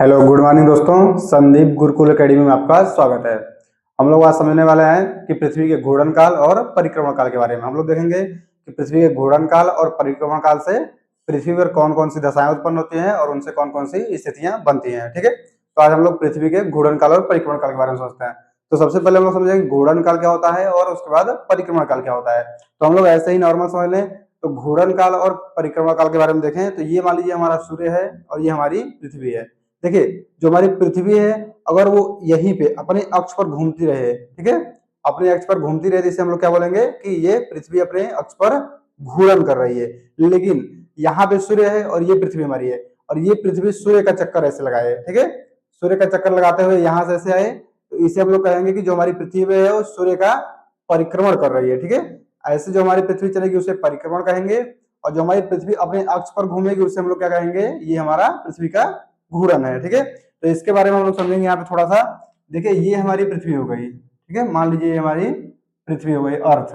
Hello good morning दोस्तों। Sandeep Gurukul academy में आपका स्वागत है। हम लोग आज समझने वाले हैं कि पृथ्वी के घूर्णन काल और परिक्रमण काल के बारे में। हम लोग देखेंगे कि पृथ्वी के घूर्णन काल और परिक्रमण काल से पृथ्वी पर कौन कौन सी दशाएं उत्पन्न होती हैं और उनसे कौन कौन सी स्थितियां बनती हैं। ठीक है, तो आज हम लोग पृथ्वी के घूर्णन काल और परिक्रमण काल के बारे में सोचते हैं। तो सबसे पहले हम लोग समझेंगे घूर्णन काल क्या होता है और उसके बाद परिक्रमण काल क्या होता है। तो हम लोग ऐसे ही नॉर्मल समझ लें। तो घूर्णन काल और परिक्रमण काल के बारे में देखें तो ये मान लीजिए हमारा सूर्य है और ये हमारी पृथ्वी है। देखिए, जो हमारी पृथ्वी है अगर वो यहीं पे अपने अक्ष पर घूमती रहे, ठीक है, अपने अक्ष पर घूमती रहे, जिसे हम लोग क्या बोलेंगे कि ये पृथ्वी अपने अक्ष पर घूर्णन कर रही है। लेकिन यहाँ पे सूर्य है और ये पृथ्वी हमारी है और ये पृथ्वी सूर्य का चक्कर ऐसे लगाए, ठीक है, सूर्य का चक्कर लगाते हुए यहाँ से ऐसे आए, तो इसे हम लोग कहेंगे कि जो हमारी पृथ्वी है वो सूर्य का परिक्रमण कर रही है। ठीक है, ऐसे जो हमारी पृथ्वी चलेगी उसे परिक्रमण कहेंगे और जो हमारी पृथ्वी अपने अक्ष पर घूमेगी उसे हम लोग क्या कहेंगे, ये हमारा पृथ्वी का घूर्णन है। ठीक है, तो इसके बारे में हम लोग समझेंगे यहाँ पे थोड़ा सा। देखिए, ये हमारी पृथ्वी हो गई, ठीक है, मान लीजिए ये हमारी पृथ्वी हो गई, अर्थ।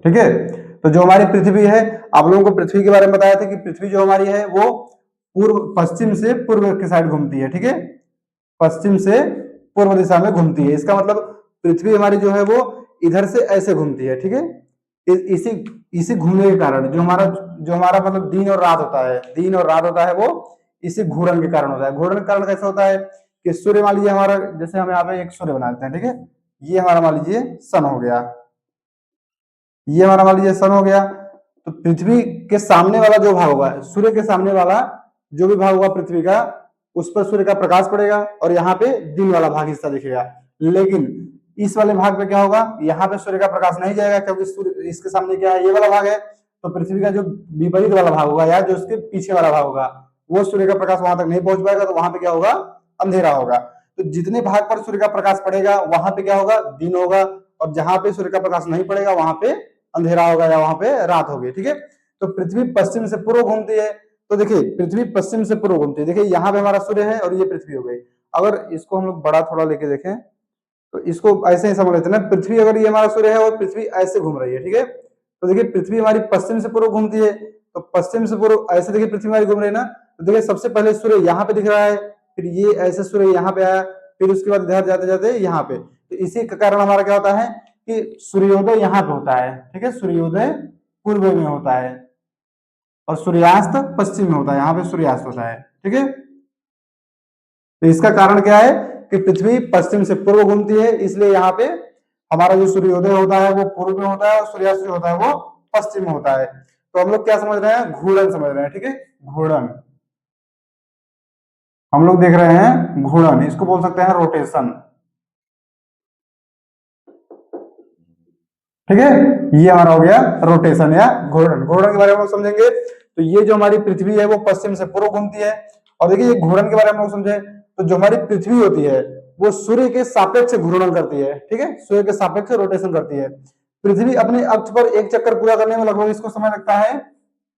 ठीक है, तो जो हमारी पृथ्वी है, आप लोगों को पृथ्वी के बारे में बताया था कि पृथ्वी जो हमारी है वो पूर्व पश्चिम से पूर्व की साइड घूमती है। ठीक है, पश्चिम से पूर्व दिशा में घूमती है। इसका मतलब पृथ्वी हमारी जो है वो इधर से ऐसे घूमती है। ठीक है, इसी इसी घूमने के कारण जो हमारा मतलब दिन और रात होता है, दिन और रात होता है वो इसी घूर्णन के कारण होता है। घूर्णन के कारण कैसे होता है कि सूर्य मान लीजिए हमारा, जैसे हम यहाँ पे एक सूर्य बना देते हैं, ठीक है, ये हमारा मान लीजिए सन हो गया, ये हमारा मान लीजिए सन हो गया। तो पृथ्वी के सामने वाला जो भाग होगा, सूर्य के सामने वाला जो भी भाग होगा पृथ्वी का, उस पर सूर्य का प्रकाश पड़ेगा और यहाँ पे दिन वाला भाग हिस्सा दिखेगा। लेकिन इस वाले भाग पे क्या होगा, यहाँ पे सूर्य का प्रकाश नहीं जाएगा क्योंकि सूर्य इसके सामने क्या है, ये वाला भाग है। तो पृथ्वी का जो विपरीत वाला भाग होगा या जो उसके पीछे वाला भाग होगा वो सूर्य का प्रकाश वहां तक नहीं पहुंच पाएगा, तो वहां पे क्या होगा, अंधेरा होगा। तो जितने भाग पर सूर्य का प्रकाश पड़ेगा वहां पे क्या होगा, दिन होगा, और जहां पे सूर्य का प्रकाश नहीं पड़ेगा वहां पे अंधेरा होगा या वहां पे रात होगी। ठीक है, तो पृथ्वी पश्चिम से पूर्व घूमती है। तो देखिए, पृथ्वी पश्चिम से पूर्व घूमती है। देखिए, यहाँ पे हमारा सूर्य है और ये पृथ्वी हो गई। अगर इसको हम लोग बड़ा थोड़ा लेके देखें तो इसको ऐसे ही समझ लेते हैं ना, पृथ्वी अगर ये हमारा सूर्य है और पृथ्वी ऐसे घूम रही है। ठीक है, तो देखिए पृथ्वी हमारी पश्चिम से पूर्व घूमती है, तो पश्चिम से पूर्व ऐसे देखिए पृथ्वी हमारी घूम रही है ना। तो देखिए सबसे पहले सूर्य यहाँ पे दिख रहा है, फिर ये ऐसे सूर्य यहाँ पे आया, फिर उसके बाद इधर जाते जाते यहाँ पे। तो इसी के कारण हमारा क्या होता है कि सूर्योदय यहाँ पे होता है। ठीक है, सूर्योदय पूर्व में होता है और सूर्यास्त पश्चिम में होता है, यहाँ पे सूर्यास्त होता है। ठीक है, तो इसका कारण क्या है कि पृथ्वी पश्चिम से पूर्व घूमती है, इसलिए यहाँ पे हमारा जो सूर्योदय होता है वो पूर्व में होता है और सूर्यास्त जो होता है वो पश्चिम में होता है। तो हम लोग क्या समझ रहे हैं, घूर्णन समझ रहे हैं। ठीक है, घूर्णन हम लोग देख रहे हैं, घूर्णन इसको बोल सकते हैं रोटेशन। ठीक है, ये हमारा हो गया रोटेशन या घूर्णन। घूर्णन के बारे में हम लोग समझेंगे। तो ये जो हमारी पृथ्वी है वो पश्चिम से पूर्व घूमती है। और देखिए, ये घूर्णन के बारे में हम लोग समझे तो जो हमारी पृथ्वी होती है वो सूर्य के सापेक्ष घूर्णन करती है। ठीक है, सूर्य के सापेक्ष रोटेशन करती है। पृथ्वी अपने अक्ष पर एक चक्कर पूरा करने में लगभग इसको समय लगता है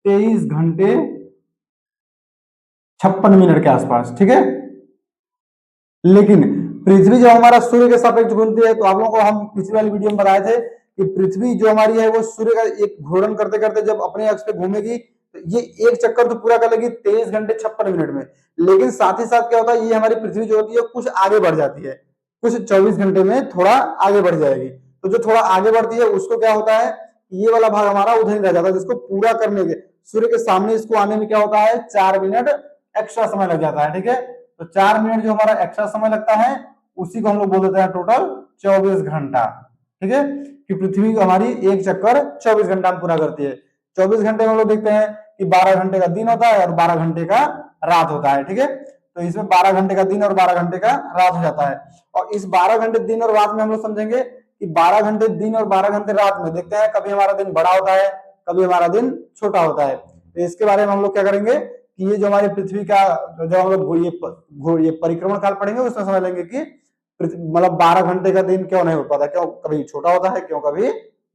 23 घंटे 56 मिनट के आसपास। ठीक है, लेकिन पृथ्वी जब हमारा सूर्य के सापेक्ष घूमती है, तो आप लोगों को हम पिछली वाली वीडियो में बताए थे कि पृथ्वी जो हमारी है वो सूर्य का एक घूर्णन करते करते जब अपने अक्ष पे घूमेगी तो ये एक चक्कर तो पूरा कर लेगी 23 घंटे 56 मिनट में। लेकिन साथ ही साथ क्या होता है, ये हमारी पृथ्वी जो होती है कुछ आगे बढ़ जाती है, कुछ 24 घंटे में थोड़ा आगे बढ़ जाएगी। तो जो थोड़ा आगे बढ़ती है उसको क्या होता है, ये वाला भाग हमारा उधर ही रह जाता है, जिसको पूरा करने के सूर्य के सामने इसको आने में क्या होता है, 4 मिनट एक्स्ट्रा समय लग जाता है। ठीक है, तो 4 मिनट जो हमारा एक्स्ट्रा समय लगता है उसी को हम लोग बोल देते हैं टोटल 24 घंटा। ठीक है, कि पृथ्वी को हमारी एक चक्कर 24 घंटा में पूरा करती है। 24 घंटे में हम लोग देखते हैं कि 12 घंटे का दिन होता है और 12 घंटे का रात होता है। ठीक है, तो इसमें 12 घंटे का दिन और 12 घंटे का रात हो जाता है। और इस 12 घंटे दिन और रात में हम लोग समझेंगे कि 12 घंटे दिन और 12 घंटे रात में देखते हैं कभी हमारा दिन बड़ा होता है, कभी हमारा दिन छोटा होता है। तो इसके बारे में हम लोग क्या करेंगे कि ये जो हमारी पृथ्वी का जब हम लोग ये परिक्रमण काल पढ़ेंगे उसमें समझ लेंगे कि मतलब 12 घंटे का दिन क्यों नहीं हो पाता, क्यों कभी छोटा होता है, क्यों कभी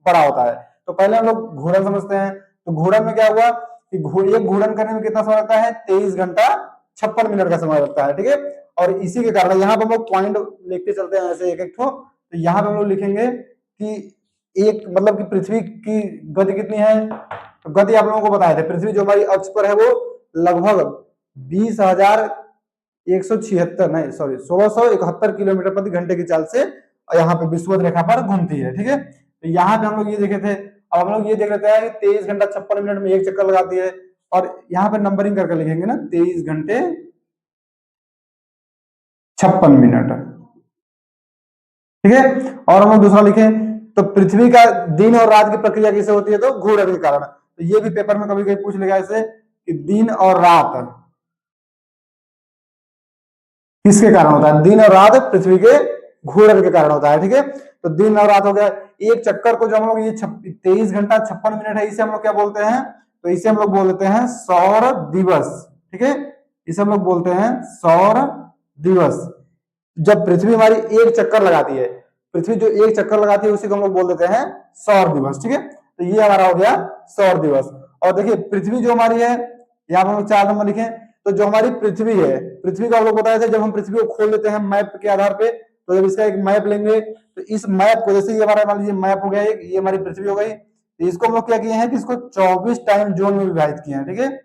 बड़ा होता है। तो पहले हम लोग घूर्णन समझते हैं। तो घूर्णन में क्या हुआ कि घूर्णन करने में कितना समय लगता है, 23 घंटा 56 मिनट का समय लगता है। ठीक है, और इसी के कारण यहाँ पे हम लोग पॉइंट लिखते चलते हैं ऐसे एक एक ठो। तो यहाँ पे हम लोग लिखेंगे कि एक मतलब कि पृथ्वी की गति कितनी है। तो गति आप लोगों को बताए थे, पृथ्वी जो हमारी अक्ष पर है वो लगभग 20,176 नहीं सॉरी 1671 किलोमीटर प्रति घंटे की चाल से यहाँ पे विषुवत रेखा पर घूमती है। ठीक है, तो यहाँ पे हम लोग ये देखे थे। अब हम लोग ये देख लेते हैं कि 23 घंटा 56 मिनट में एक चक्कर लगाती है, और यहाँ पे नंबरिंग करके लिखेंगे ना, 23 घंटे 56 मिनट। ठीक है, और हम लोग दूसरा लिखें तो पृथ्वी का दिन और रात की प्रक्रिया कैसे होती है, तो घूर्णन के कारण। तो ये भी पेपर में कभी कभी पूछ लेगा ऐसे कि दिन और रात किसके कारण होता है, दिन और रात पृथ्वी के घूर्णन के कारण होता है। ठीक है, तो दिन और रात हो गया। एक चक्कर को जो हम लोग ये 23 घंटा 56 मिनट है, इसे हम लोग क्या बोलते हैं, तो इसे हम लोग बोल देते हैं सौर दिवस। ठीक है, इसे हम लोग बोलते हैं सौर दिवस। जब पृथ्वी हमारी एक चक्कर लगाती है, पृथ्वी जो एक चक्कर लगाती है उसी को हम लोग बोल देते हैं सौर दिवस। ठीक है, तो ये हमारा हो गया सौर दिवस। और देखिए पृथ्वी जो हमारी है, यहाँ पर हम 4 नंबर लिखे, तो जो हमारी पृथ्वी है, पृथ्वी का हम लोग बताया था, जब हम पृथ्वी को खोल लेते हैं मैप के आधार पे, तो जब इसका एक मैप लेंगे तो इस मैप को, जैसे ये हमारा मान लीजिए मैप हो गया, ये हमारी पृथ्वी हो गई, तो इसको हम लोग क्या किए हैं कि इसको 24 टाइम जोन में विभाजित किए हैं। ठीक है,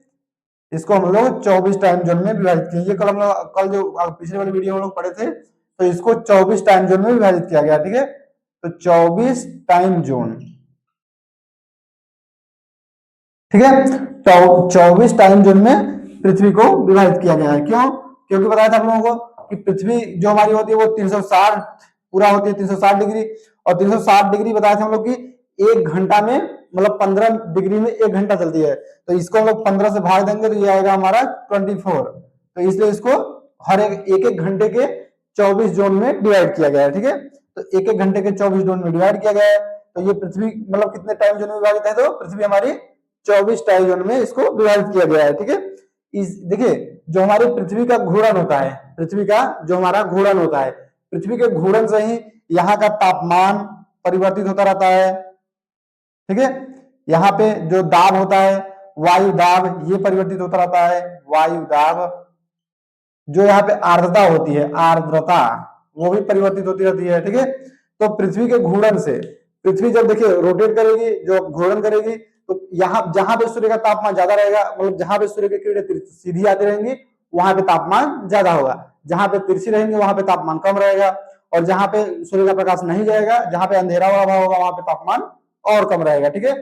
इसको हम लोग 24 टाइम जोन में विभाजित किए। ये कल जो पिछले वाली वीडियो हम लोग पढ़े थे, तो इसको 24 टाइम जोन में विभाजित किया गया। ठीक है, तो 24 टाइम जोन। ठीक है, तो 24 टाइम जोन में पृथ्वी को विभाजित किया गया है। क्यों? क्योंकि बताया था आप लोगों को कि पृथ्वी जो हमारी होती है वो 360 पूरा होती है, 360 डिग्री, और 360 डिग्री बताया था हम लोग कि एक घंटा में, मतलब 15 डिग्री में एक घंटा चलती है, तो इसको हम लोग 15 से भाग देंगे तो ये आएगा हमारा 24। तो इसलिए इसको हर एक घंटे के 24 जोन में डिवाइड किया गया है। ठीक है, तो एक घंटे के 24 जोन में डिवाइड किया गया है। तो ये पृथ्वी मतलब कितने टाइम जोन में विभाजित है, तो पृथ्वी हमारी 24 टाइम जोन में इसको विभाजित किया गया है। ठीक है, इस देखिए जो हमारी पृथ्वी का घूर्णन होता है, पृथ्वी का जो हमारा घूर्णन होता है, पृथ्वी के घूर्णन से ही यहाँ का तापमान परिवर्तित होता रहता है। ठीक है, यहाँ पे जो दाब होता है, वायु दाब, ये परिवर्तित होता रहता है, वायु दाब। जो यहाँ पे आर्द्रता होती है, आर्द्रता, वो भी परिवर्तित होती रहती है। ठीक है, तो पृथ्वी के घूर्णन से, पृथ्वी जब देखिए रोटेट करेगी, जो घूर्णन करेगी, तो यहाँ जहां पे सूर्य का तापमान ज्यादा रहेगा, मतलब जहां पे सूर्य की किरणें सीधी आती रहेंगी वहां पे तापमान ज्यादा होगा, जहां पे तिरछी रहेंगे वहां पे तापमान कम रहेगा, और जहां पे सूर्य का प्रकाश नहीं जाएगा, जहां पे अंधेरा वाला भाग होगा वहां पे तापमान और कम रहेगा। ठीक है,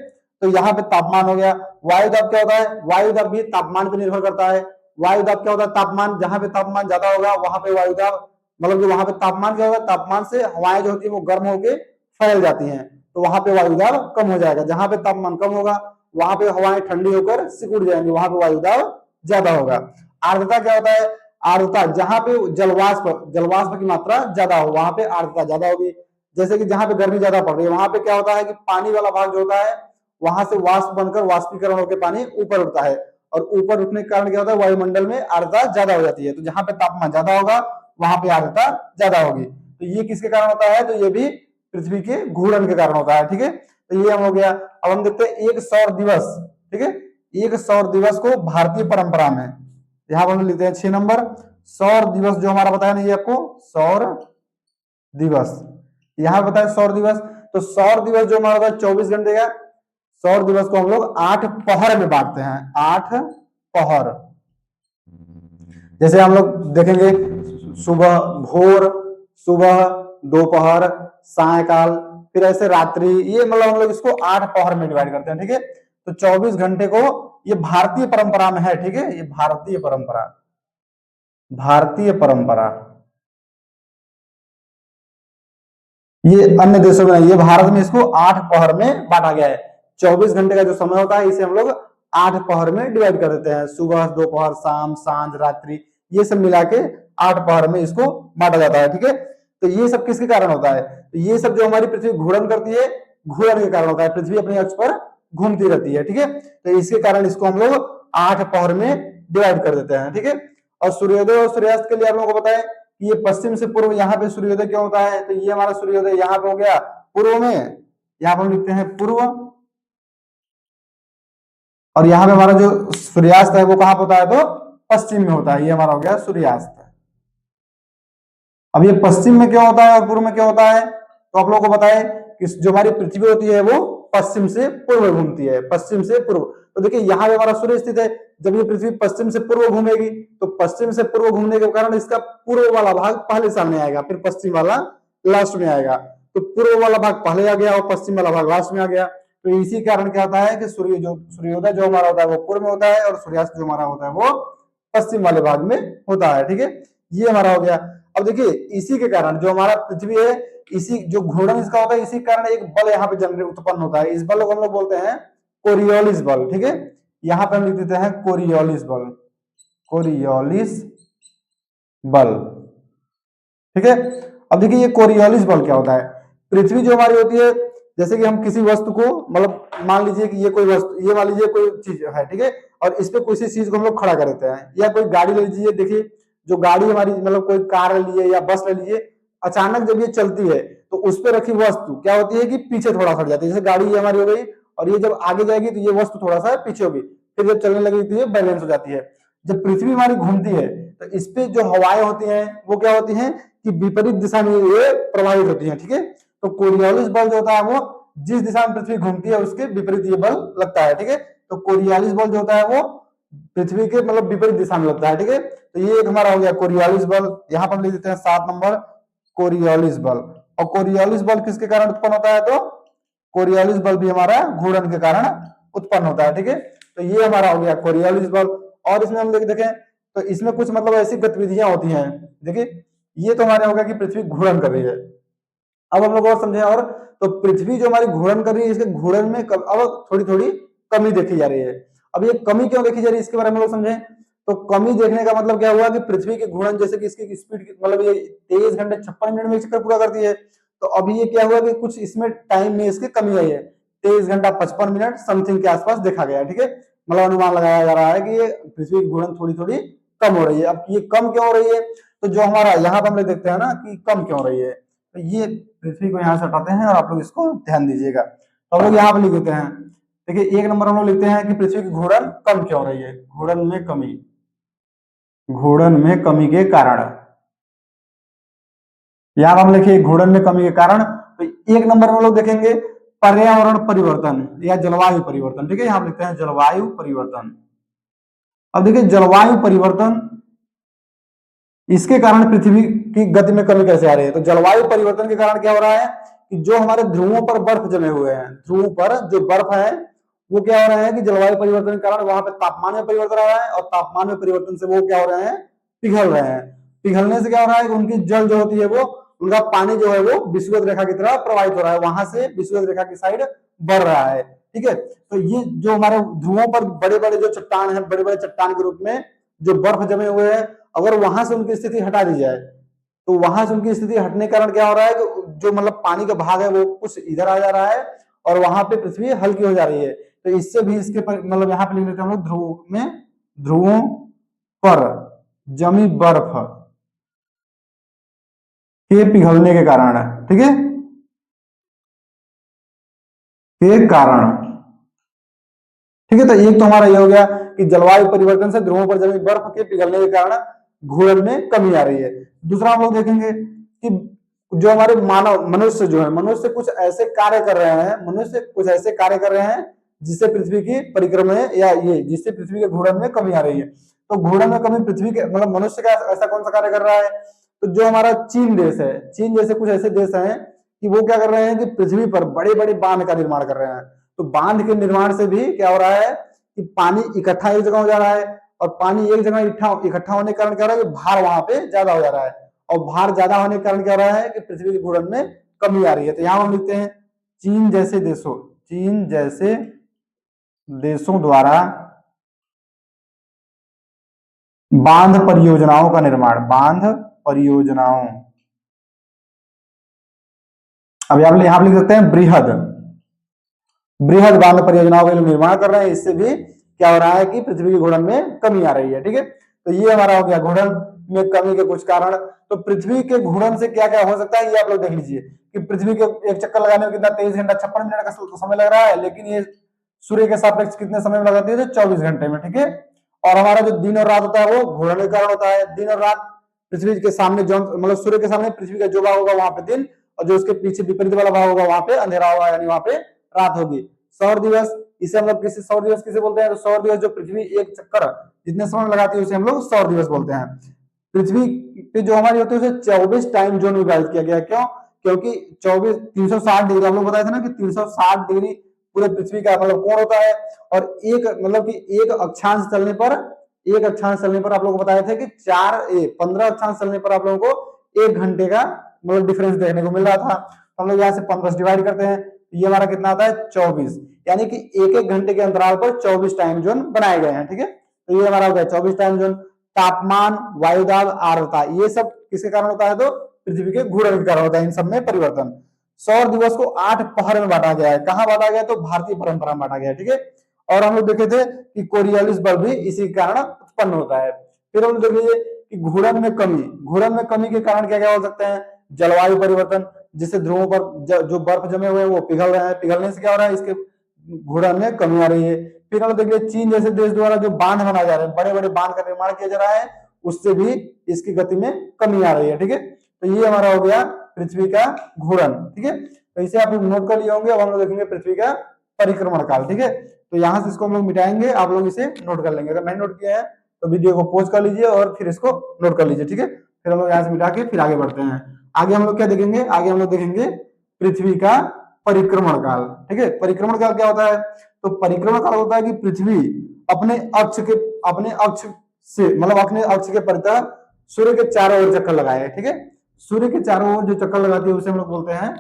तो यहाँ पे तापमान हो गया। वायु दाब क्या होता है, वायु दाब भी तापमान पर निर्भर करता है। वायु दाब क्या होता है, तापमान, जहां पे तापमान ज्यादा होगा वहां पे वायु दाब, मतलब जो वहां पे तापमान क्या होगा, तापमान से हवाएं जो होती है वो गर्म होके फैल जाती हैं, तो वहां पे वायु दाब कम हो जाएगा। जहां पे तापमान कम होगा वहां पे हवाएं ठंडी होकर सिकुड़ जाएंगी, वहां पे वायु दाब ज्यादा होगा। आर्द्रता क्या होता है, आर्द्रता जहां पे जलवाष्प की मात्रा ज्यादा हो वहां पे आर्द्रता ज्यादा होगी। जैसे कि जहां पे गर्मी ज्यादा पड़ रही है वहां पे क्या होता है कि पानी वाला भाग जो होता है वहां से वाष्प बनकर वाष्पीकरण होकर पानी ऊपर उठता है, और ऊपर उठने के कारण क्या होता है, वायुमंडल में आर्द्रता ज्यादा हो जाती है। तो जहां पे तापमान ज्यादा होगा वहां पे आर्द्रता ज्यादा होगी। तो ये किसके कारण होता है, तो ये भी पृथ्वी के घूर्णन के कारण होता है। ठीक है, तो ये हम हो गया। अब हम देखते हैं एक सौर दिवस। ठीक है, एक सौर दिवस को भारतीय परंपरा में, यहाँ पर हम लिखते हैं 6 नंबर, सौर दिवस जो हमारा बताया नहीं आपको, सौर दिवस, यहाँ बताया सौर दिवस। तो सौर दिवस जो हमारा होता है 24 घंटे का, सौर दिवस को हम लोग 8 पहर में बांटते हैं, 8 पहर। जैसे हम लोग देखेंगे सुबह, भोर, सुबह, दोपहर, सायकाल, फिर ऐसे रात्रि, ये मतलब हम लोग इसको 8 पहर में डिवाइड करते हैं। ठीक है, तो 24 घंटे को, ये भारतीय परंपरा में है। ठीक है, ये भारतीय परंपरा, भारतीय परंपरा, ये अन्य देशों में नहीं, ये भारत में इसको 8 पहर में बांटा गया है। 24 घंटे का जो समय होता है इसे हम लोग 8 पहर में डिवाइड कर देते हैं, सुबह, दोपहर, शाम, सांझ, रात्रि, ये सब मिला के 8 पहर में इसको बांटा जाता है। ठीक है, तो ये सब किसके कारण होता है, तो ये सब जो हमारी पृथ्वी घूर्णन करती है, घूर्णन के कारण होता है, पृथ्वी अपने अक्ष पर घूमती रहती है। ठीक है, तो इसके कारण इसको हम लोग 8 पहर में डिवाइड कर देते हैं। ठीक है, और सूर्योदय और सूर्यास्त के लिए आप लोगों को बताएं ये पश्चिम से पूर्व, यहाँ पे सूर्योदय क्यों होता है, तो ये हमारा सूर्योदय यहाँ पे हो गया पूर्व में, यहाँ पे हम लिखते हैं पूर्व, और यहाँ पे हमारा जो सूर्यास्त है वो कहाँ पे होता है, तो पश्चिम में होता है, ये हमारा हो गया सूर्यास्त। अब ये पश्चिम में क्यों होता है और पूर्व में क्यों होता है, तो आप लोगों को बताएं कि जो हमारी पृथ्वी होती है वो पश्चिम से पूर्व घूमती है, पश्चिम से पूर्व। तो देखिए यहाँ पे हमारा सूर्य स्थित है। जब ये पृथ्वी पश्चिम से पूर्व घूमेगी तो पश्चिम से पूर्व घूमने के कारण इसका पूर्व वाला भाग पहले सामने आएगा, फिर पश्चिम वाला लास्ट में आएगा। तो पूर्व वाला भाग पहले आ गया और पश्चिम वाला भाग लास्ट में आ गया। तो इसी कारण क्या होता है कि सूर्योदय जो हमारा होता है वो पूर्व में होता है और सूर्यास्त जो हमारा होता है वो पश्चिम वाले भाग में होता है। ठीक है, ये हमारा हो गया। अब देखिए इसी के कारण जो हमारा पृथ्वी है, इसी जो घूर्णन इसका होता है, इसी कारण एक बल यहाँ पे जनरेट उत्पन्न होता है। इस बल को हम लोग बोलते हैं कोरियोलिस बल। ठीक है, यहाँ पे हम लिख देते हैं कोरियोलिस बल, कोरियोलिस बल। ठीक है, अब देखिए ये कोरियोलिस बल क्या होता है। पृथ्वी जो हमारी होती है, जैसे कि हम किसी वस्तु को, मतलब मान लीजिए कि ये कोई वस्तु, ये मान लीजिए कोई चीज है, ठीक है, और इस पे किसी चीज को हम लोग खड़ा कर देते हैं, या कोई गाड़ी ले लीजिए। देखिए जो गाड़ी हमारी, मतलब कोई कार ले लीजिए या बस ले लीजिए, अचानक जब ये चलती है तो उस पर रखी वस्तु क्या होती है कि पीछे थोड़ा हट जाती है। जैसे गाड़ी ये हमारी हो गई और ये जब आगे जाएगी तो ये वस्तु थोड़ा सा पीछे होगी, फिर जब चलने लगेगी तो ये बैलेंस हो जाती है। जब पृथ्वी हमारी घूमती है तो इस पे जो हवाएं होती हैं वो क्या होती हैं कि विपरीत दिशा में ये प्रभावित होती हैं। ठीक है, तो कोरियोलिस बल जो होता है वो जिस दिशा में पृथ्वी घूमती है उसके विपरीत ये बल लगता है। ठीक है, तो कोरियोलिस बल जो होता है वो पृथ्वी के मतलब विपरीत दिशा में लगता है। ठीक है, तो ये एक हमारा हो गया कोरियोलिस बल। यहाँ पर हम लिख देते हैं 7 नंबर कोरियोलिस बल। और कोरियोलिस बल किसके कारण उत्पन्न होता है, तो कोरियोलिस बल भी हमारा घूर्णन के कारण उत्पन्न होता है। ठीक है, तो ये हमारा हो गया कोरियोलिस बल। और इसमें हम देखें तो इसमें कुछ मतलब ऐसी गतिविधियां होती हैं। देखिए ये तो हमारे हो गया कि पृथ्वी घूर्णन कर रही है। अब हम लोग और समझे, और तो पृथ्वी जो हमारी घूर्णन कर रही है, इसके घूर्णन में अब थोड़ी थोड़ी कमी देखी जा रही है। अब ये कमी क्यों देखी जा रही है इसके बारे में लोग समझे। तो कमी देखने का मतलब क्या हुआ कि पृथ्वी के घूर्णन, जैसे कि इसकी स्पीड मतलब ये 23 घंटे 56 मिनट में एक चक्कर पूरा करती है, तो अभी ये क्या हुआ कि कुछ इसमें टाइम में इसकी कमी आई है, 23 घंटा 55 मिनट समथिंग के आसपास देखा गया है। ठीक है, मतलब अनुमान लगाया जा रहा है कि ये पृथ्वी की घूर्णन थोड़ी थोड़ी कम हो रही है। अब ये कम क्यों हो रही है, तो जो हमारा यहाँ पर हम लोग देखते हैं ना कि कम क्यों हो रही है, तो ये पृथ्वी को यहाँ से हटाते हैं और आप लोग इसको ध्यान दीजिएगा। तो हम लोग यहाँ पर लिख देते हैं, देखिए 1 नंबर हम लोग लिखते हैं कि पृथ्वी की घूर्णन कम क्यों हो रही है। घूर्णन में कमी, घूर्णन में कमी के कारण, यहाँ हम लिखिए घूर्णन में कमी के कारण। तो 1 नंबर में लोग देखेंगे पर्यावरण परिवर्तन या जलवायु परिवर्तन। ठीक है, यहाँ लिखते हैं जलवायु परिवर्तन। अब देखिए जलवायु परिवर्तन, इसके कारण पृथ्वी की गति में कमी कैसे आ रही है। तो जलवायु परिवर्तन के कारण क्या हो रहा है कि जो हमारे ध्रुवों पर बर्फ जमे हुए हैं, ध्रुवों पर जो बर्फ है वो क्या हो रहा है कि जलवायु परिवर्तन के कारण वहां पे तापमान में परिवर्तन आ रहा है, और तापमान में परिवर्तन से वो क्या हो रहे हैं, पिघल रहे हैं। पिघलने से क्या हो रहा है कि उनकी जल जो होती है वो, उनका पानी जो है वो विषुवत रेखा की तरह प्रवाहित हो रहा है, वहां से विषुवत रेखा की साइड बढ़ रहा है। ठीक है, तो ये जो हमारे ध्रुवों पर बड़े बड़े जो चट्टान है, बड़े बड़े चट्टान के रूप में जो बर्फ जमे हुए हैं, अगर वहां से उनकी स्थिति हटा दी जाए तो वहां से उनकी स्थिति हटने के कारण क्या हो रहा है कि जो मतलब पानी का भाग है वो कुछ इधर आ जा रहा है और वहां पे पृथ्वी हल्की हो जा रही है। तो इससे भी इसके मतलब यहाँ पे लिख लेते हैं हम लोग ध्रुव में, ध्रुवों पर जमी बर्फ के पिघलने के कारण, ठीक है, के कारण। ठीक है, तो एक तो हमारा ये हो गया कि जलवायु परिवर्तन से ध्रुवों पर जमी बर्फ के पिघलने के कारण घूर्णन में कमी आ रही है। दूसरा हम लोग देखेंगे कि जो हमारे मानव मनुष्य जो है, मनुष्य कुछ ऐसे कार्य कर रहे हैं, मनुष्य कुछ ऐसे कार्य कर रहे हैं जिससे पृथ्वी की परिक्रमा या ये जिससे पृथ्वी के घूर्णन में कमी आ रही है। तो घूर्णन में कमी पृथ्वी के मतलब मनुष्य का ऐसा कौन सा कार्य कर रहा है, तो जो हमारा चीन देश है, चीन जैसे कुछ ऐसे देश हैं कि वो क्या कर रहे हैं कि पृथ्वी पर बड़े बड़े बांध का निर्माण कर रहे हैं। तो बांध के निर्माण से भी क्या हो रहा है कि पानी इकट्ठा एक जगह हो जा रहा है, और पानी एक जगह इकट्ठा होने के कारण क्या हो रहा है कि भार वहां पे ज्यादा हो जा रहा है, और भार ज्यादा होने के कारण क्या हो रहा है कि पृथ्वी के घूर्णन में कमी आ रही है। तो यहां हम लिखते हैं चीन जैसे देशों, चीन जैसे देशों द्वारा बांध परियोजनाओं का निर्माण, बांध परियोजनाओं, अब यहां लिख सकते हैं बृहद, बृहद बांध परियोजनाओं का निर्माण कर रहे हैं। इससे भी क्या हो रहा है कि पृथ्वी के घूर्णन में कमी आ रही है। ठीक है, तो ये हमारा हो गया घूर्णन में कमी के कुछ कारण। तो पृथ्वी के घूर्णन से क्या क्या हो सकता है ये आप लोग देख लीजिए कि पृथ्वी के एक चक्कर लगाने में कितना 23 घंटा 56 मिनट का समय लग रहा है, लेकिन ये सूर्य के सापेक्ष कितने समय में लगाती है, 24 घंटे में। ठीक है, और हमारा जो दिन और रात होता है वो घूर्णन के कारण होता है। दिन और रात पृथ्वी के सामने जो मतलब सूर्य के सामने पृथ्वी का जो भाग होगा वहां पे दिन, और जो उसके पीछे विपरीत वाला भाग होगा वहां पे अंधेरा होगा, यानी वहां पे रात होगी। सौर दिवस इसे हम लोग किसी सौर दिवस किसे बोलते हैं? तो सौर दिवस जो पृथ्वी एक चक्कर जितने समय लगाती है उसे हम लोग सौर दिवस बोलते हैं। पृथ्वी पे जो हमारी होती है उसे 24 टाइम जोन विभाजित किया गया। क्यों? क्योंकि 24 360 डिग्री, हम लोग बताए थे ना कि 360 डिग्री पूरे पृथ्वी का मतलब कोण होता है। और एक मतलब कि एक अक्षांश चलने पर आप लोगों को बताए थे कि 15 अक्षांश चलने पर आप लोगों को 1 घंटे का मतलब डिफरेंस देखने को मिल रहा था। तो हम लोग यहाँ से 15 से डिवाइड करते हैं, ये हमारा कितना आता है? 24, यानी कि एक एक घंटे के अंतराल पर 24 टाइम जोन बनाए गए हैं। ठीक है, तो ये हमारा हो गया 24 टाइम जोन। तापमान, वायुदाब, आर्द्रता, ये सब किसके कारण होता है? तो पृथ्वी के घूर्णन के कारण होता है इन सब में परिवर्तन। सौर दिवस को 8 पहर में बांटा गया है। कहां बांटा गया? तो भारतीय परंपरा में बांटा गया है। ठीक है, और हम लोग देखे थे कि कोरियोलिस बल्ब भी इसी के कारण उत्पन्न होता है। फिर हम देख लीजिए कि घूर्णन में कमी, घूर्णन में कमी के कारण क्या क्या हो सकते हैं? जलवायु परिवर्तन, जिससे ध्रुवों पर जो बर्फ जमे हुए हैं वो पिघल रहे हैं, पिघलने से क्या हो रहा है? इसके घूर्णन में कमी आ रही है। फिर हम देखिए चीन जैसे देश द्वारा जो बांध बनाए जा रहे हैं, बड़े बड़े बांध का निर्माण किया जा रहा है, उससे भी इसकी गति में कमी आ रही है। ठीक है, तो ये हमारा हो गया पृथ्वी का घूर्णन। ठीक है, तो इसे आप लोग नोट कर लिए होंगे। अब हम लोग देखेंगे पृथ्वी का परिक्रमण काल। ठीक है, तो यहाँ से इसको हम लोग मिटाएंगे, आप लोग इसे नोट कर लेंगे। अगर नहीं नोट किया है तो वीडियो को पॉज कर लीजिए और फिर इसको नोट कर लीजिए। ठीक है, फिर हम लोग यहाँ से मिटा के फिर आगे बढ़ते हैं। आगे हम लोग क्या देखेंगे? आगे हम लोग देखेंगे पृथ्वी का परिक्रमण काल। ठीक है, परिक्रमण काल क्या होता है? तो परिक्रमण काल होता है कि पृथ्वी अपने अक्ष से मतलब अपने अक्ष के परितः सूर्य के चारों ओर चक्कर लगाए। ठीक है, सूर्य के चारों ओर जो चक्कर लगाती है उसे हम लोग बोलते हैं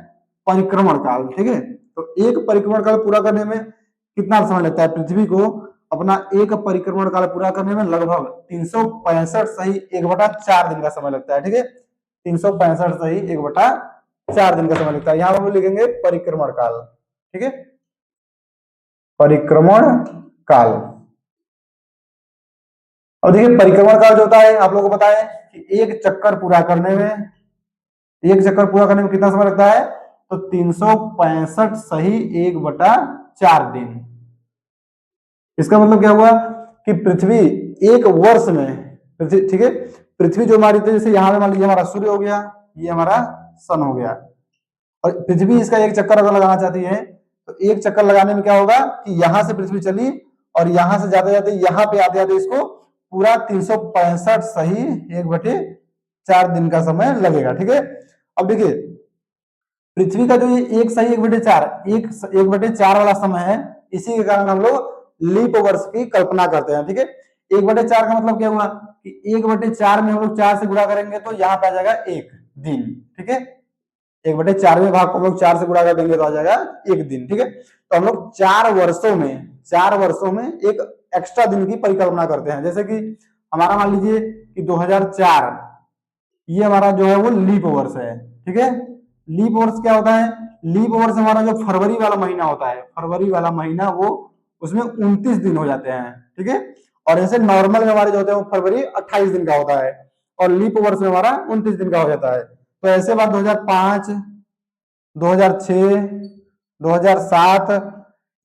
परिक्रमण काल। ठीक है, तो एक परिक्रमण काल पूरा करने में कितना समय लगता है? पृथ्वी को अपना एक परिक्रमण काल पूरा करने में लगभग 365 सही 1/4 दिन का समय लगता है। ठीक है, 365 सही 1/4 दिन का समय लगता है। यहां हम लिखेंगे परिक्रमण काल। ठीक है, परिक्रमण काल। और देखिए परिक्रमण काल जो होता है आप लोगों को पता है कि एक चक्कर पूरा करने में कितना समय लगता है? तो 365 सही 1/4 दिन। इसका मतलब क्या हुआ कि पृथ्वी एक वर्ष में ठीक है, पृथ्वी जो हमारी थी, जैसे यहाँ पे मान लीजिए हमारा सूर्य हो गया, ये हमारा सन हो गया, और पृथ्वी इसका एक चक्कर अगर लगाना चाहती है तो एक चक्कर लगाने में क्या होगा कि यहां से पृथ्वी चली और यहां से जाते जाते यहाँ पे आते आते इसको पूरा 365 सही 1/4 दिन का समय लगेगा। ठीक है, अब देखिए पृथ्वी का जो ये एक सही 1/4 वाला समय है, इसी के कारण हम लोग लीप वर्ष की कल्पना करते हैं। ठीक है, 1/4 का मतलब क्या हुआ कि 1/4 में हम लोग 4 से गुणा करेंगे तो यहाँ पे आ जाएगा 1 दिन। ठीक है, 1/4 में भाग को हम लोग 4 से गुणा कर देंगे तो आ जाएगा 1 दिन। ठीक है, तो हम लोग 4 वर्षों में एक एक्स्ट्रा दिन की परिकल्पना करते हैं। जैसे कि हमारा मान लीजिए कि 2004 ये हमारा जो है वो लीप वर्ष है। ठीक है, लीप वर्ष क्या होता है? लीप वर्ष हमारा जो फरवरी वाला महीना होता है, फरवरी वाला महीना वो उसमें 29 दिन हो जाते हैं। ठीक है, और ऐसे नॉर्मल में हमारे जो होते हैं वो फरवरी 28 दिन का होता है और लीप वर्ष में हमारा 29 दिन का हो जाता है। तो ऐसे बात 2005, 2006, 2007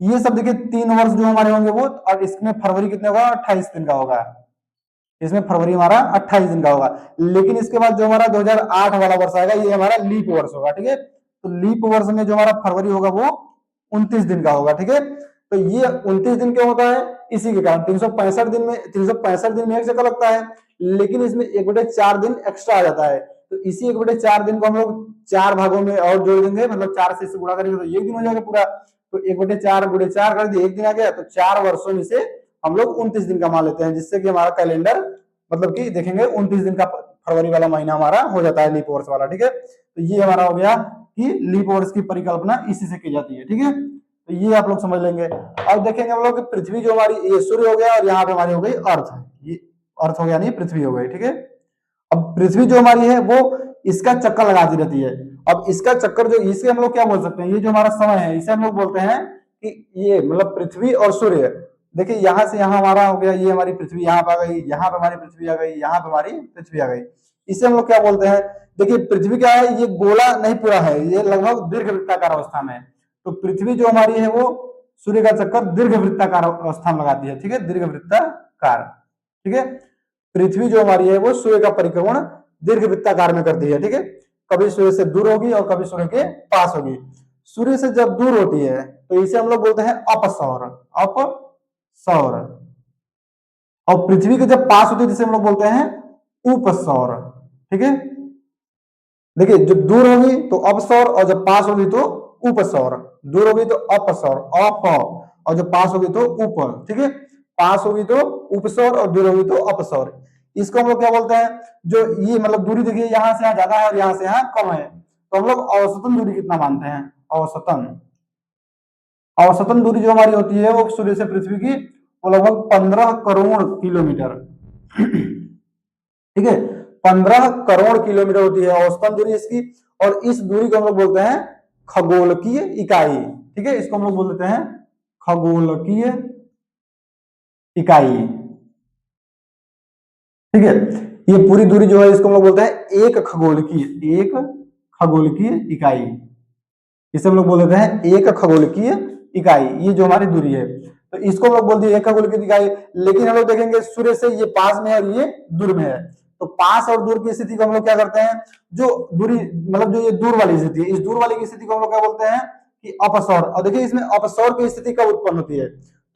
ये सब देखिए 3 वर्ष जो हमारे होंगे वो, और इसमें फरवरी कितने होगा? 28 दिन का होगा। इसमें फरवरी हमारा 28 दिन का होगा। लेकिन इसके बाद जो हमारा 2008 वाला वर्ष आएगा ये हमारा लीप वर्ष होगा। ठीक है, तो लीप वर्ष में जो हमारा फरवरी होगा वो 29 दिन का होगा। ठीक है, तो ये 29 दिन क्यों होता है? इसी के कारण 365 दिन में एक चक्कर लगता है, लेकिन इसमें 1/4 दिन एक्स्ट्रा आ जाता है। तो इसी 1/4 दिन को हम लोग 4 भागों में और जोड़ देंगे, मतलब 4 से गुणा करेंगे तो 1 दिन हो जाएगा पूरा। तो 1/4 गुणे 4 कर दिए, 1 दिन आ गया। तो 4 वर्षों में से हम लोग 29 दिन का मान लेते हैं, जिससे कि हमारा कैलेंडर मतलब कि देखेंगे 29 दिन का फरवरी वाला महीना हमारा हो जाता है लीप वर्ष वाला। ठीक है, तो ये हमारा हो गया कि लीप वर्ष की परिकल्पना इसी से की जाती है। ठीक है, तो ये आप लोग समझ लेंगे। अब देखेंगे हम लोग कि पृथ्वी जो हमारी, ये सूर्य हो गया और यहाँ पे हमारी हो गई अर्थ, ये अर्थ हो गया नहीं पृथ्वी हो गई। ठीक है, अब पृथ्वी जो हमारी है वो इसका चक्कर लगाती रहती है। अब इसका चक्कर जो, इसे हम लोग क्या बोल सकते हैं? ये जो हमारा समय है इसे हम लोग बोलते हैं कि ये मतलब पृथ्वी और सूर्य, देखिए यहां से यहां हमारा हो गया, ये हमारी पृथ्वी यहाँ पे आ गई, यहाँ पे हमारी पृथ्वी आ गई, यहाँ पे हमारी पृथ्वी आ गई। इसे हम लोग क्या बोलते हैं? देखिए पृथ्वी क्या है? ये गोला नहीं पूरा है, ये लगभग दीर्घ वृत्ताकार अवस्था में है। तो पृथ्वी जो हमारी है वो सूर्य का चक्कर दीर्घ वृत्ताकार अवस्था में लगाती है। ठीक है, दीर्घ वृत्ताकार। ठीक है, पृथ्वी जो हमारी है वो सूर्य का परिक्रमण दीर्घ वृत्ताकार में करती है। ठीक है, कभी सूर्य से दूर होगी और कभी सूर्य के पास होगी। सूर्य से जब दूर होती है तो इसे हम लोग बोलते हैं अपसौर, अपसौर। और पृथ्वी के जब पास होती है जिसे हम लोग बोलते हैं उपसौर। ठीक है, देखिए जब दूर होगी तो अपसौर और जब पास होगी तो उपसौर। दूर होगी तो अपसौर, अप, और जब पास होगी तो ऊपर। ठीक है, पास होगी तो उपसौर और दूर होगी तो अपसौर। इसको हम लोग क्या बोलते हैं, जो ये मतलब दूरी देखिए यहां से यहां ज्यादा है और यहां से यहां कम है, तो हम लोग औसतन दूरी कितना मानते हैं, औसतन। औसतन दूरी जो हमारी होती है वो सूर्य से पृथ्वी की वो लगभग 15 करोड़ किलोमीटर। ठीक है, 15 करोड़ किलोमीटर होती है औसतन दूरी इसकी। और इस दूरी को हम लोग बोलते हैं खगोलकीय इकाई। ठीक है, इसको हम लोग बोल देते हैं खगोलकीय इकाई। ठीक है, ये पूरी दूरी जो है इसको हम लोग बोलते हैं एक खगोलकीय इकाई। इसे हम लोग बोल देते हैं एक खगोलकीय इकाई। ये जो हमारी दूरी है तो इसको हम लोग बोलते हैं एक खगोलकीय इकाई। लेकिन हम लोग देखेंगे सूर्य से ये पास में है और ये दूर में है, तो पास और दूर की स्थिति को हम लोग क्या करते हैं, जो दूरी मतलब जो ये दूर वाली स्थिति है, इस दूर वाली की स्थिति को हम लोग क्या बोलते हैं कि अपसौर। और देखिए इसमें अपसौर की स्थिति कब उत्पन्न होती है,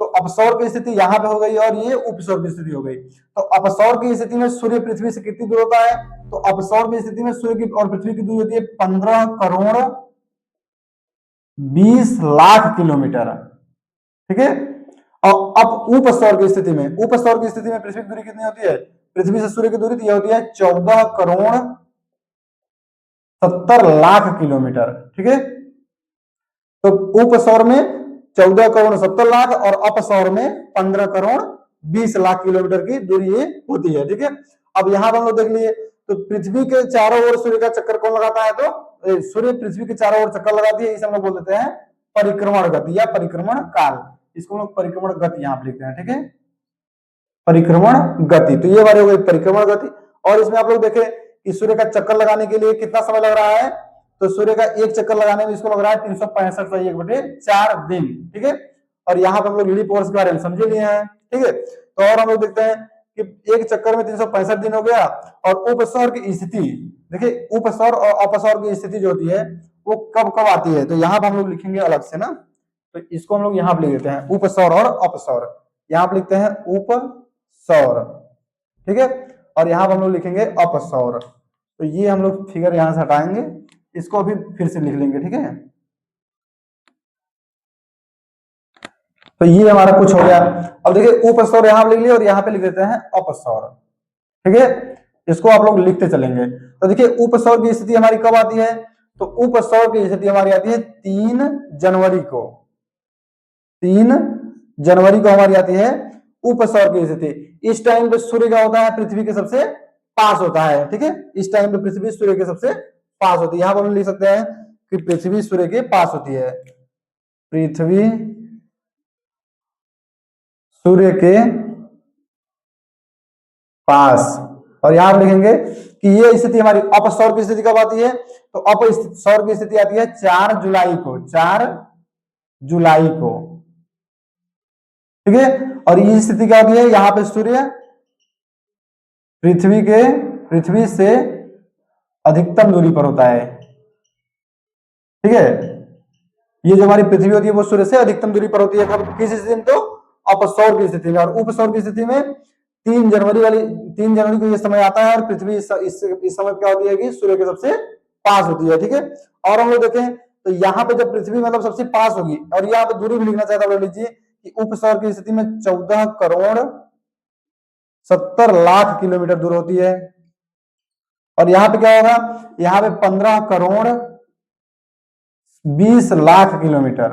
तो अपसौर की स्थिति यहाँ पे हो गई और ये उपसौर की स्थिति हो गई। तो अपसौर की स्थिति में सूर्य पृथ्वी से कितनी दूर होता है, तो अपसौर की स्थिति में सूर्य की और पृथ्वी की दूरी होती है 15 करोड़ 20 लाख किलोमीटर। ठीक है, और अब उपसौर की स्थिति में, उपसौर की स्थिति में पृथ्वी की दूरी कितनी होती है, पृथ्वी से सूर्य की दूरी यह होती है 14 करोड़ 70 लाख किलोमीटर। ठीक है, तो उपसौर में 14 करोड़ 70 लाख और अपसौर में 15 करोड़ 20 लाख किलोमीटर की दूरी ये होती है। ठीक है, अब यहां पर हम लोग देख लिए तो पृथ्वी के चारों ओर सूर्य का चक्कर कौन लगाता है, तो सूर्य पृथ्वी के चारों ओर चक्कर लगाती है, इसे हम लोग बोल देते हैं परिक्रमण गति या परिक्रमण काल। इसको हम लोग परिक्रमण गति यहां पर लिखते हैं। ठीक है, परिक्रमण गति, तो ये हमारी हो गई परिक्रमण गति। और इसमें आप लोग देखें कि सूर्य का चक्कर लगाने के लिए कितना समय लग रहा है, तो सूर्य का एक चक्कर लगाने में इसको लग रहा है 365/1/4 दिन। ठीक है, और यहाँ पे हम लोग यूनिट फोर्स के बारे में समझे लिए हैं। ठीक है, तो और हम लोग देखते हैं कि एक चक्कर में 365 दिन हो गया। और उपसौर की स्थिति देखिए, उपसौर और अपसौर की स्थिति जो होती है वो कब कब आती है, तो यहाँ पर हम लोग लिखेंगे अलग से ना, तो इसको हम लोग यहाँ पे लिख देते हैं उपसौर और अपसौर। यहाँ पे लिखते हैं उपसौर। ठीक है, और यहाँ पर हम लोग लिखेंगे अपसौर। तो ये हम लोग फिगर यहां से हटाएंगे, इसको अभी फिर से लिख लेंगे। ठीक है, तो ये हमारा कुछ हो गया। अब देखिए उपसौर यहां पे लिख लिया और यहाँ पे लिख देते हैं अपसौर। ठीक है, इसको आप लोग लिखते चलेंगे। तो देखिए उपसौर की स्थिति हमारी कब आती है, तो उपसौर की स्थिति हमारी आती है 3 जनवरी को। 3 जनवरी को हमारी आती है उपसौर की स्थिति। इस टाइम पे सूर्य क्या होता है, पृथ्वी के सबसे पास होता है। ठीक है, इस टाइम पे पृथ्वी सूर्य के सबसे पास होती है। यहां पर हम लिख सकते हैं कि पृथ्वी सूर्य के पास होती है, पृथ्वी सूर्य के पास। और यहां पर लिखेंगे कि ये स्थिति हमारी अपसौर की स्थिति कब आती है, तो अपसौर की स्थिति आती है 4 जुलाई को, 4 जुलाई को। ठीक है, और ये स्थिति क्या होती है, यहां पे सूर्य पृथ्वी से अधिकतम दूरी पर होता है। ठीक है, ये जो हमारी पृथ्वी होती है वो सूर्य से अधिकतम दूरी पर होती है, कब किस स्थिति में, तो अपसौर की स्थिति में। और उपसौर की स्थिति में 3 जनवरी को ये समय आता है और पृथ्वी इस समय क्या होती है कि सूर्य के सबसे पास होती है। ठीक है, और हम लोग देखें तो यहाँ पे जब पृथ्वी मतलब सबसे पास होगी, और यहाँ पे दूरी भी लिखना चाहता हूं, लीजिए कि उपसौर की स्थिति में 14 करोड़ 70 लाख किलोमीटर दूर होती है। और यहाँ पे क्या होगा, यहाँ पे 15 करोड़ 20 लाख किलोमीटर।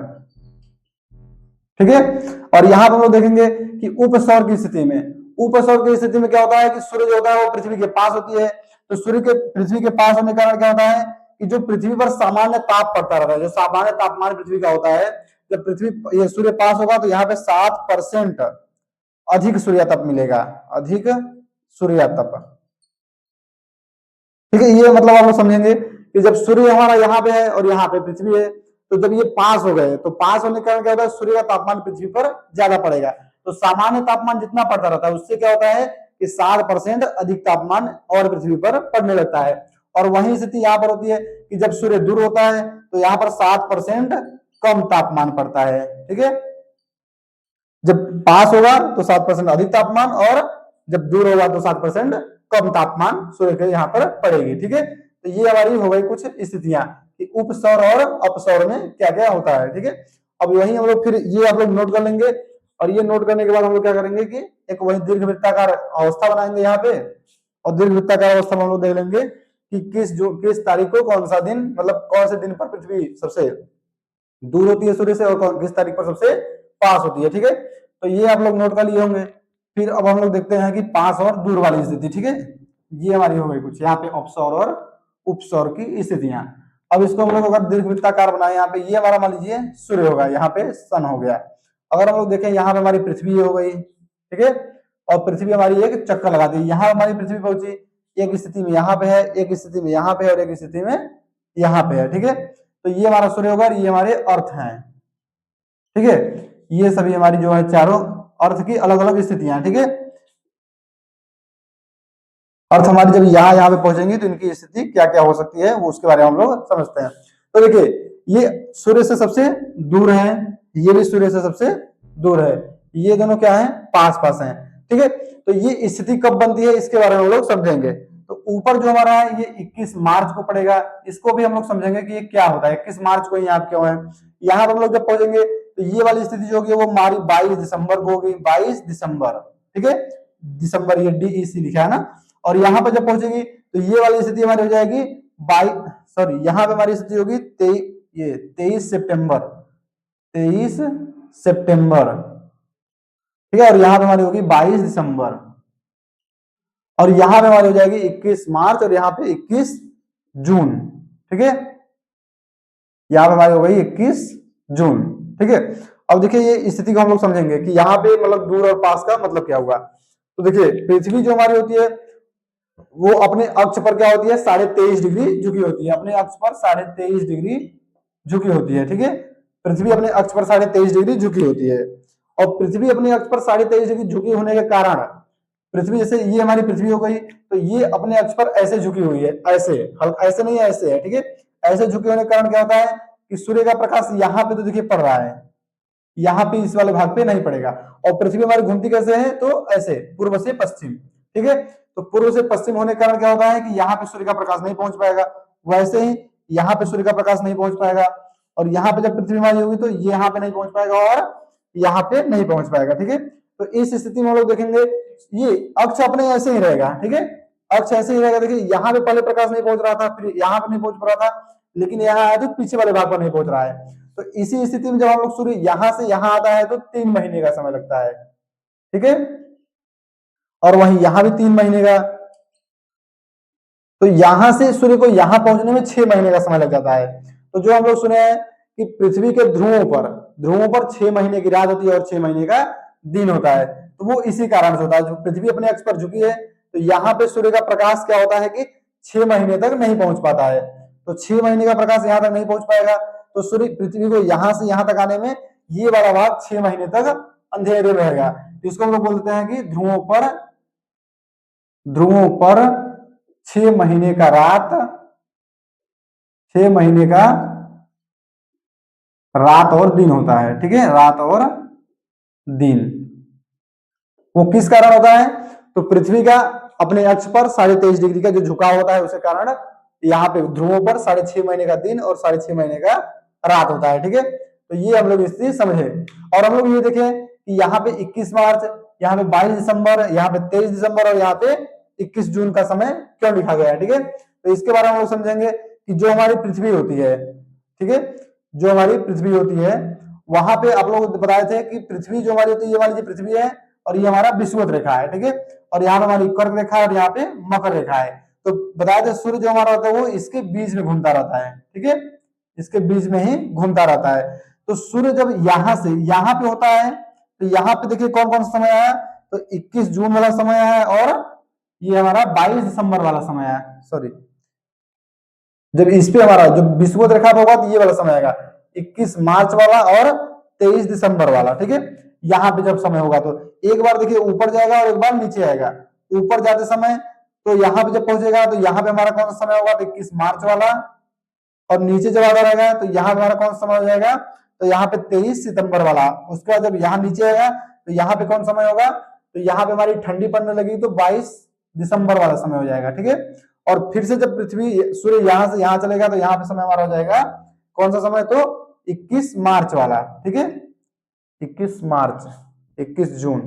ठीक है, और यहां पर हम लोग देखेंगे कि उपसौर की स्थिति में क्या होता है कि सूर्य जो होता है वो पृथ्वी के पास होती है। तो सूर्य के पृथ्वी के पास होने के कारण क्या होता है कि जो पृथ्वी पर सामान्य ताप पड़ता रहता है, जो सामान्य तापमान पृथ्वी का होता है, जब पृथ्वी ये सूर्य पास होगा तो यहाँ पे 7% अधिक सूर्यातप मिलेगा, अधिक सूर्यातप। ठीक है, ये मतलब आप लोग समझेंगे कि जब सूर्य हमारा यहाँ पे है और यहाँ पे पृथ्वी है, तो जब ये पास हो गए तो पास होने के कारण क्या होता है, सूर्य का तापमान पृथ्वी पर ज्यादा पड़ेगा। तो सामान्य तापमान जितना पड़ता रहता है उससे क्या होता है कि 7% अधिक तापमान और पृथ्वी पर पड़ने लगता है। और वही स्थिति यहाँ पर होती है कि जब सूर्य दूर होता है तो यहाँ पर 7% कम तापमान पड़ता है, ठीक है। जब पास होगा तो 7% अधिक तापमान, और जब दूर होगा तो 7% कम तापमान सूर्य के यहाँ पर पड़ेगी, ठीक है। तो ये हमारी हो गई कुछ स्थितियां कि उपसौर और अपसौर में क्या क्या होता है, ठीक है। अब वही हम लोग फिर ये आप लोग नोट कर लेंगे, और ये नोट करने के बाद हम लोग क्या करेंगे कि एक वही दीर्घवृत्ताकार अवस्था बनाएंगे यहाँ पे, और दीर्घवृत्ताकार अवस्था में हम लोग देख लेंगे कि किस तारीख को कौन सा दिन, मतलब कौन से दिन पर पृथ्वी सबसे दूर होती है सूर्य से और किस तारीख पर सबसे पास होती है, ठीक है। तो ये आप लोग नोट कर लिए होंगे। फिर अब हम लोग देखते हैं कि पास और दूर वाली स्थिति, ठीक है। ये हमारी हो गई कुछ यहाँ पे अपसौर और उपसौर की स्थितियां। अब इसको हम लोग अगर दीर्घवृत्ताकार बनाए, यहाँ पे ये हमारा मान लीजिए सूर्य होगा, यहाँ पे सन हो गया। अगर हम लोग देखें यहाँ पे हमारी पृथ्वी हो गई, ठीक है, और पृथ्वी हमारी एक चक्कर लगाती है, यहाँ हमारी पृथ्वी पहुंची, एक स्थिति में यहाँ पे है, एक स्थिति में यहाँ पे है, और एक स्थिति में यहाँ पे है, ठीक है। तो ये हमारा सूर्य होगा और ये हमारे अर्थ हैं, ठीक है। ये सभी हमारी जो है चारों अर्थ की अलग अलग स्थितियां, ठीक है। अर्थ हमारी जब यहाँ पे पहुंचेंगी तो इनकी स्थिति क्या क्या हो सकती है वो उसके बारे में हम लोग समझते हैं। तो देखिए ये सूर्य से सबसे दूर है, ये भी सूर्य से सबसे दूर है, ये दोनों क्या है, पास पास हैं, ठीक है। तो ये स्थिति कब बनती है इसके बारे में हम लोग समझेंगे। तो ऊपर जो हमारा है ये 21 मार्च को पड़ेगा, इसको भी हम लोग समझेंगे कि ये क्या होता है, 21 मार्च को यहाँ क्यों है। यहाँ पर हम लोग जब पहुंचेंगे तो ये वाली स्थिति जो होगी वो हमारी 22 दिसंबर को होगी, 22 दिसंबर, ठीक है। दिसंबर ये DEC लिखा है ना। और यहाँ पर जब पहुंचेगी तो ये वाली स्थिति हमारी हो जाएगी यहाँ पे हमारी स्थिति होगी 23 सितंबर, 23 सितंबर, ठीक है। और यहाँ पे हमारी होगी 22 दिसंबर, और यहाँ पे हमारी हो जाएगी 21 मार्च, और यहाँ पे 21 जून, ठीक है। यहाँ पे हमारी हो गई 21 जून, ठीक है। अब देखिए ये स्थिति को हम लोग समझेंगे कि यहाँ पे मतलब दूर और पास का मतलब क्या होगा। तो देखिए पृथ्वी जो हमारी होती है वो अपने अक्ष पर क्या होती है, 23.5 डिग्री झुकी होती है, अपने अक्ष पर 23.5 डिग्री झुकी होती है, ठीक है। पृथ्वी अपने अक्ष पर 23.5 डिग्री झुकी होती है, और पृथ्वी अपने अक्ष पर 23.5 डिग्री झुकी होने के कारण पृथ्वी, जैसे ये हमारी पृथ्वी हो गई तो ये अपने अक्ष पर ऐसे झुकी हुई है, ऐसे ऐसे नहीं है, ऐसे है, ठीक है। ऐसे झुके होने के कारण क्या होता है कि सूर्य का प्रकाश यहाँ पे तो देखिए पड़ रहा है, यहाँ पे इस वाले भाग पे नहीं पड़ेगा, और पृथ्वी हमारी घूमती कैसे है, तो ऐसे पूर्व से पश्चिम, ठीक है। तो पूर्व से पश्चिम होने के कारण क्या होता है कि यहाँ पे सूर्य का प्रकाश नहीं पहुंच पाएगा, वैसे ही यहाँ पे सूर्य का प्रकाश नहीं पहुंच पाएगा, और यहाँ पे जब पृथ्वी हमारी होगी तो यहाँ पे नहीं पहुंच पाएगा और यहाँ पे नहीं पहुंच पाएगा, ठीक है। तो इस स्थिति में हम लोग देखेंगे ये अक्ष अपने ऐसे ही रहेगा, ठीक है, अक्ष ऐसे ही रहेगा। देखिए यहाँ पे पहले प्रकाश नहीं पहुंच रहा था, फिर यहाँ पे नहीं पहुंच पा रहा था, लेकिन यहाँ आया तो पीछे वाले भाग पर नहीं पहुंच रहा है। तो इसी स्थिति में जब हम लोग सूर्य यहाँ से यहाँ आता है तो 3 महीने का समय लगता है, ठीक है, और वहीं यहाँ भी 3 महीने का। तो यहां से सूर्य को यहां पहुंचने में 6 महीने का समय लग जाता है। तो जो हम लोग सुने हैं कि पृथ्वी के ध्रुवों पर 6 महीने की रात होती है और 6 महीने का दिन होता है, तो वो इसी कारण से होता है। जो पृथ्वी अपने अक्ष पर झुकी है तो यहाँ पे सूर्य का प्रकाश क्या होता है कि 6 महीने तक नहीं पहुंच पाता है, तो 6 महीने का प्रकाश यहाँ तक नहीं पहुंच पाएगा, तो सूर्य पृथ्वी को यहाँ से यहाँ तक आने में ये वाला भाग 6 महीने तक अंधेरे में रहेगा। तो इसको हम लोग बोलते हैं कि ध्रुवों पर 6 महीने का रात, 6 महीने का रात और दिन होता है, ठीक है, रात और दिन। वो किस कारण होता है, तो पृथ्वी का अपने अक्ष पर 23.5 डिग्री का जो झुकाव होता है उसे कारण यहाँ पे ध्रुवों पर 6.5 महीने का दिन और 6.5 महीने का रात होता है, ठीक है। तो ये हम लोग स्थिति समझे। और हम लोग ये देखें कि यहाँ पे 21 मार्च, यहाँ पे 22 दिसंबर, यहाँ पे 23 दिसंबर और यहाँ पे 21 जून का समय क्यों लिखा गया है, ठीक है। तो इसके बारे में हम लोग समझेंगे कि जो हमारी पृथ्वी होती है, ठीक है, जो हमारी पृथ्वी होती है वहां पे आप लोग बताए थे कि पृथ्वी जो हमारी होती है, ये वाली जो पृथ्वी है और ये हमारा विषुवत रेखा है, ठीक है, और यहाँ पे हमारी कर्क रेखा है और यहाँ पे मकर रेखा है। तो बताया था सूर्य जो हमारा होता है वो इसके बीच में घूमता रहता है, ठीक है, इसके बीच में ही घूमता रहता है। तो सूर्य जब यहाँ से यहाँ पे होता है तो यहाँ पे देखिए कौन कौन सा समय आया, तो 21 जून वाला समय है और ये हमारा 22 दिसंबर वाला समय है, सॉरी, जब इस पे हमारा जो विषुवत रेखा पे होगा तो ये वाला समय आएगा 21 मार्च वाला और 23 दिसंबर वाला, ठीक है। यहाँ पे जब समय होगा तो एक बार देखिए ऊपर जाएगा और एक बार नीचे आएगा। ऊपर जाते समय तो यहाँ पे जब पहुंचेगा तो यहाँ पे हमारा कौन सा समय होगा, तो 21 मार्च वाला। और नीचे जब आता रहेगा तो यहाँ पे हमारा कौन सा समय हो जाएगा, तो यहाँ पे 23 सितंबर वाला। उसके बाद जब यहाँ नीचे आएगा तो यहाँ पे कौन समय होगा, तो यहाँ पे हमारी ठंडी पड़ने लगी तो 22 दिसंबर वाला समय हो जाएगा, ठीक है। और फिर से जब पृथ्वी सूर्य यहाँ से यहाँ चलेगा तो यहाँ पे समय हमारा हो जाएगा कौन सा समय, तो 21 मार्च वाला, ठीक है। 21 मार्च, 21 जून,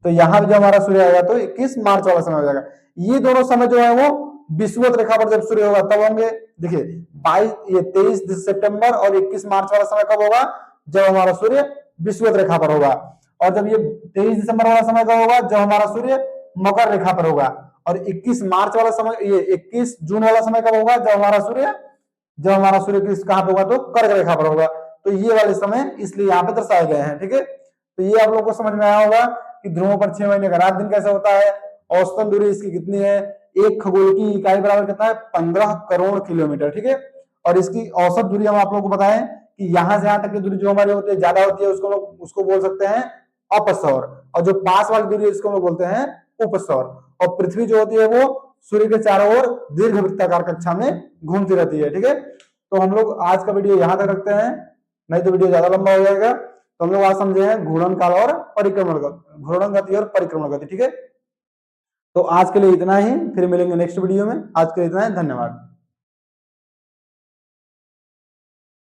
तो यहाँ पे जो हमारा सूर्य आएगा तो 21 मार्च वाला समय हो जाएगा। ये दोनों समय जो है वो विषुवत रेखा पर जब सूर्य होगा तब होंगे। देखिए 23 सितंबर और 21 मार्च वाला समय कब होगा, जब हमारा सूर्य विषुवत रेखा पर होगा। और जब ये 23 दिसंबर वाला समय कब होगा, जब हमारा सूर्य मकर रेखा पर होगा। और 21 मार्च वाला समय, ये 21 जून वाला समय कब होगा, जब हमारा सूर्य किस कहां पे होगा, तो कर्क रेखा पर होगा। तो ये वाले समय इसलिए यहाँ पे दर्शाए गए हैं, ठीक है। तो ये आप लोगों को समझ में आया होगा कि ध्रुवों पर 6 महीने का रात दिन कैसे होता है, औसतन दूरी इसकी कितनी है, एक खगोल की इकाई बराबर कितना है, 15 करोड़ किलोमीटर, ठीक है। और इसकी औसत दूरी हम आप लोगों को बताएं कि यहाँ से यहाँ तक की दूरी जो हमारी होती है ज्यादा होती है उसको बोल सकते हैं अपसौर, और जो पास वाली दूरी है इसको हम लोग बोलते हैं उपसौर। और पृथ्वी जो होती है वो सूर्य के चारों ओर दीर्घ वृत्ताकार कक्षा में घूमती रहती है, ठीक है। तो हम लोग आज का वीडियो यहाँ तक रखते हैं, नहीं तो वीडियो ज्यादा लंबा हो जाएगा। तो हम लोग आज समझे हैं घूर्णन काल और परिक्रमण, घूर्णन गति और परिक्रमण गति, ठीक है। तो आज के लिए इतना ही, फिर मिलेंगे नेक्स्ट वीडियो में। आज के लिए इतना ही, धन्यवाद।